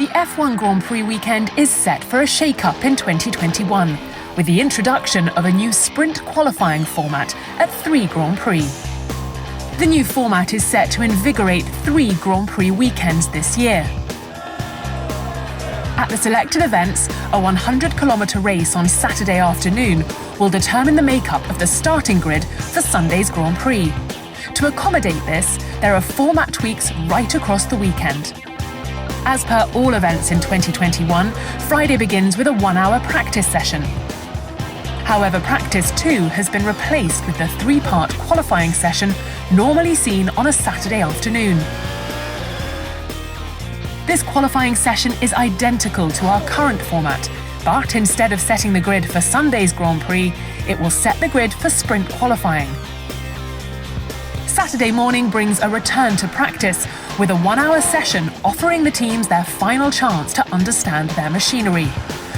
The F1 Grand Prix weekend is set for a shake-up in 2021, with the introduction of a new sprint qualifying format at 3 Grand Prix. The new format is set to invigorate 3 Grand Prix weekends this year. At the selected events, a 100-kilometre race on Saturday afternoon will determine the makeup of the starting grid for Sunday's Grand Prix. To accommodate this, there are format tweaks right across the weekend. As per all events in 2021, Friday begins with a 1-hour practice session. However, Practice 2 has been replaced with the 3-part qualifying session normally seen on a Saturday afternoon. This qualifying session is identical to our current format, but instead of setting the grid for Sunday's Grand Prix, it will set the grid for sprint qualifying. Saturday morning brings a return to practice, with a 1-hour session offering the teams their final chance to understand their machinery.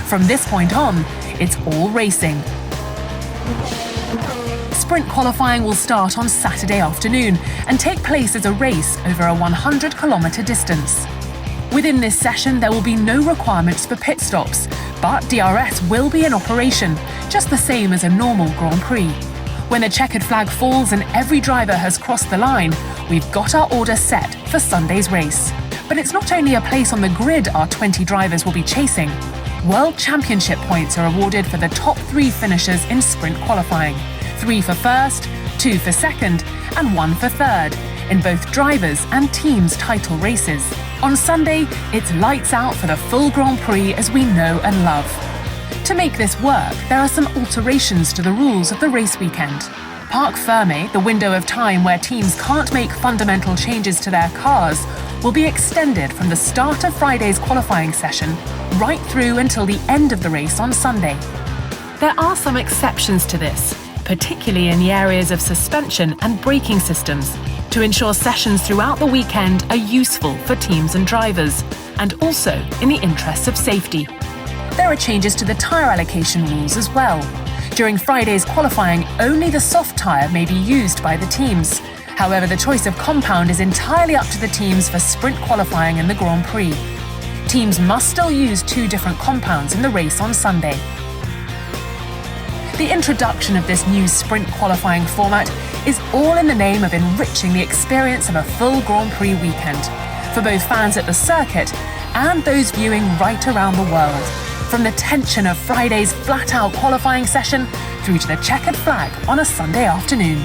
From this point on, it's all racing. Sprint qualifying will start on Saturday afternoon and take place as a race over a 100-kilometre distance. Within this session, there will be no requirements for pit stops, but DRS will be in operation, just the same as a normal Grand Prix. When the checkered flag falls and every driver has crossed the line, we've got our order set for Sunday's race. But it's not only a place on the grid our 20 drivers will be chasing. World Championship points are awarded for the top 3 finishers in sprint qualifying. 3 for first, 2 for second, and 1 for third, in both drivers' and teams' title races. On Sunday, it's lights out for the full Grand Prix as we know and love. To make this work, there are some alterations to the rules of the race weekend. Parc Fermé, the window of time where teams can't make fundamental changes to their cars, will be extended from the start of Friday's qualifying session right through until the end of the race on Sunday. There are some exceptions to this, particularly in the areas of suspension and braking systems, to ensure sessions throughout the weekend are useful for teams and drivers, and also in the interests of safety. There are changes to the tyre allocation rules as well. During Friday's qualifying, only the soft tyre may be used by the teams. However, the choice of compound is entirely up to the teams for sprint qualifying in the Grand Prix. Teams must still use 2 different compounds in the race on Sunday. The introduction of this new sprint qualifying format is all in the name of enriching the experience of a full Grand Prix weekend for both fans at the circuit and those viewing right around the world, from the tension of Friday's flat-out qualifying session through to the checkered flag on a Sunday afternoon.